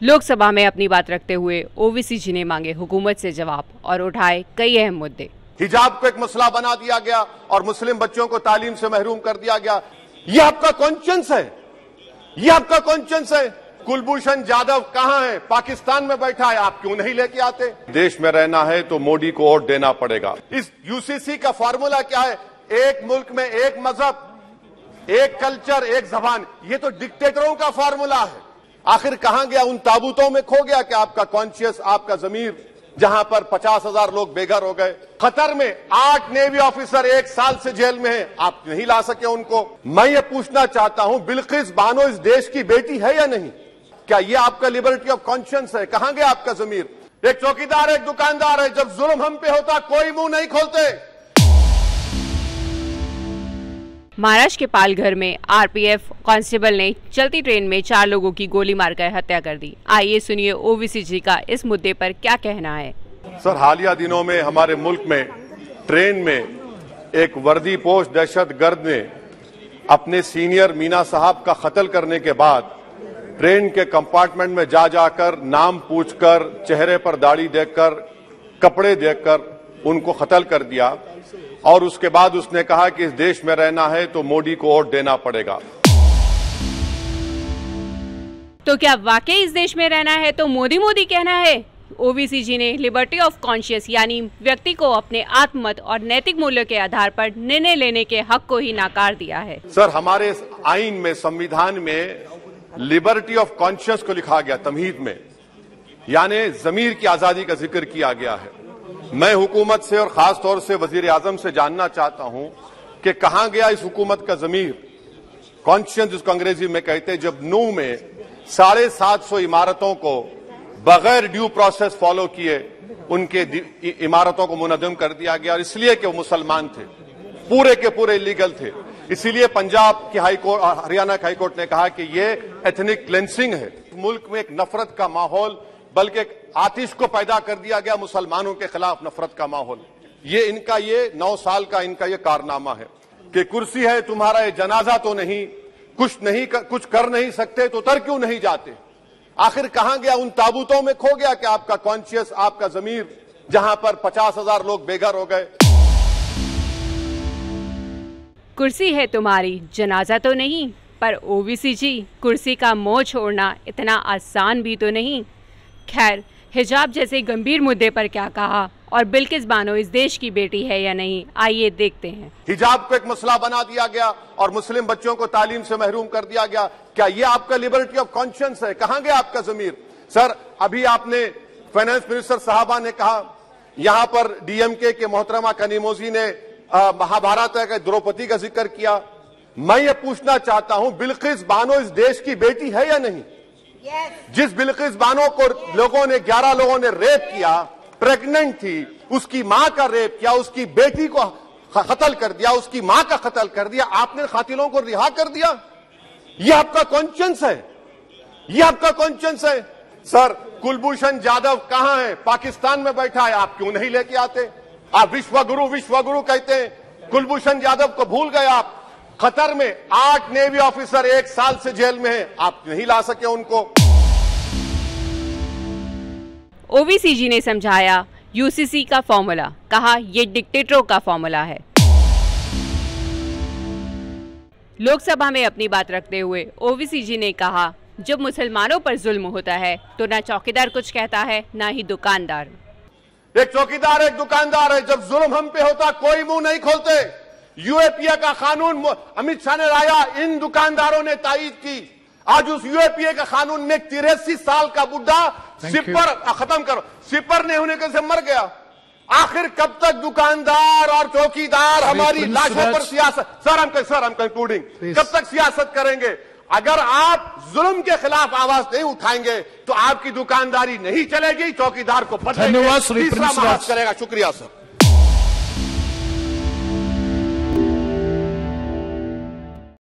लोकसभा में अपनी बात रखते हुए ओवैसी जी ने मांगे हुकूमत से जवाब और उठाए कई अहम मुद्दे। हिजाब को एक मसला बना दिया गया और मुस्लिम बच्चों को तालीम से महरूम कर दिया गया। ये आपका कॉन्शियंस है, ये आपका कॉन्शियंस है। कुलभूषण जाधव कहां है? पाकिस्तान में बैठा है, आप क्यों नहीं लेके आते? देश में रहना है तो मोदी को वोट देना पड़ेगा। इस यूसीसी का फॉर्मूला क्या है? एक मुल्क में एक मजहब, एक कल्चर, एक जबान। ये तो डिक्टेटरों का फॉर्मूला है। आखिर कहां गया? उन ताबूतों में खो गया क्या आपका कॉन्शियस, आपका जमीर, जहां पर 50,000 लोग बेघर हो गए? कतर में 8 नेवी ऑफिसर 1 साल से जेल में हैं, आप नहीं ला सके उनको। मैं ये पूछना चाहता हूं, बिल्किस बानो इस देश की बेटी है या नहीं? क्या ये आपका लिबर्टी ऑफ कॉन्शियंस है? कहां गया आपका जमीर? एक चौकीदार, एक दुकानदार है, जब जुल्म हम पे होता कोई मुंह नहीं खोलते। महाराष्ट्र के पालघर में आरपीएफ कांस्टेबल ने चलती ट्रेन में 4 लोगों की गोली मारकर हत्या कर दी। आइए सुनिए ओवैसी जी का इस मुद्दे पर क्या कहना है। सर, हालिया दिनों में हमारे मुल्क में ट्रेन में एक वर्दीपोश दहशतगर्द ने अपने सीनियर मीना साहब का कत्ल करने के बाद ट्रेन के कंपार्टमेंट में जाकर नाम पूछकर, चेहरे पर दाढ़ी देखकर, कपड़े देखकर उनको कत्ल कर दिया। और उसके बाद उसने कहा कि इस देश में रहना है तो मोदी को वोट देना पड़ेगा। तो क्या वाकई इस देश में रहना है तो मोदी मोदी कहना है? ओवैसी जी ने लिबर्टी ऑफ कॉन्शियस यानी व्यक्ति को अपने आत्ममत और नैतिक मूल्यों के आधार पर निर्णय लेने के हक को ही नाकार दिया है। सर, हमारे आइन में, संविधान में लिबर्टी ऑफ कॉन्शियस को लिखा गया तमहीद में, यानी जमीर की आजादी का जिक्र किया गया है। मैं हुकूमत से और खास तौर से वजीर आजम से जानना चाहता हूं कि कहां गया इस हुकूमत का जमीर, कॉन्शियंस जिसको अंग्रेजी में कहते हैं, जब नूह में 750 इमारतों को बगैर ड्यू प्रोसेस फॉलो किए उनके इमारतों को मुनज़्ज़म कर दिया गया, और इसलिए कि वो मुसलमान थे, पूरे के पूरे इलीगल थे। इसीलिए पंजाब की हाईकोर्ट और हरियाणा की हाईकोर्ट ने कहा कि ये एथनिक क्लेंसिंग है। मुल्क में एक नफरत का माहौल, बल्कि आतिश को पैदा कर दिया गया, मुसलमानों के खिलाफ नफरत का माहौल। ये इनका ये 9 साल का इनका ये कारनामा है कि कुर्सी है तुम्हारा, ये जनाजा तो नहीं, कुछ कर नहीं सकते तो उतर क्यों नहीं जाते? आखिर कहां गया? उन ताबूतों में खो गया क्या आपका कॉन्शियस, आपका जमीर, जहां पर 50,000 लोग बेघर हो गए? कुर्सी है तुम्हारी, जनाजा तो नहीं। पर ओवैसी जी, कुर्सी का मोह छोड़ना इतना आसान भी तो नहीं। खैर, हिजाब जैसे गंभीर मुद्दे पर क्या कहा और बिल्किस बानो इस देश की बेटी है या नहीं, आइए देखते हैं। हिजाब को एक मसला बना दिया गया और मुस्लिम बच्चों को तालीम से महरूम कर दिया गया। क्या ये आपका लिबर्टी ऑफ कॉन्शियंस है? कहां गया आपका जमीर? सर, अभी आपने फाइनेंस मिनिस्टर साहबा ने कहा, यहां पर डीएमके के मोहतरमा कनीमोजी ने महाभारत के द्रौपदी का जिक्र किया। मैं ये पूछना चाहता हूं, बिल्किस बानो इस देश की बेटी है या नहीं? जिस बिल्किस बानो को 11 लोगों ने रेप किया, प्रेग्नेंट थी, उसकी मां का रेप किया, उसकी बेटी को कत्ल कर दिया, उसकी मां का कत्ल कर दिया, आपने कातिलों को रिहा कर दिया। यह आपका कॉन्शियंस है, यह आपका कॉन्शियंस है। सर, कुलभूषण जाधव कहां है? पाकिस्तान में बैठा है, आप क्यों नहीं लेके आते? आप विश्वगुरु कहते हैं, कुलभूषण जाधव को भूल गए आप। कतर में 8 नेवी ऑफिसर 1 साल से जेल में हैं, आप नहीं ला सके उनको। ओवैसी जी ने समझाया यूसीसी का फॉर्मूला, कहा ये डिक्टेटरों का फॉर्मूला है। लोकसभा में अपनी बात रखते हुए ओवैसी जी ने कहा, जब मुसलमानों पर जुल्म होता है तो ना चौकीदार कुछ कहता है, ना ही दुकानदार। एक चौकीदार, एक दुकानदार है, जब जुल्म हम पे होता कोई मुंह नहीं खोलते। यूएपीए का कानून अमित शाह ने लाया, इन दुकानदारों ने तायीद की। आज उस यूएपीए का कानून में 83 साल का बुढ़ा सिपर खत्म करो, सिपर नहीं होने से मर गया। आखिर कब तक दुकानदार और चौकीदार हमारी लाशों पर सियासत? सर, हम कंक्लूडिंग, कब तक सियासत करेंगे? अगर आप जुल्म के खिलाफ आवाज नहीं उठाएंगे तो आपकी दुकानदारी नहीं चलेगी, चौकीदार को पकड़ेंगे, तीसरा महाज करेगा। शुक्रिया सर।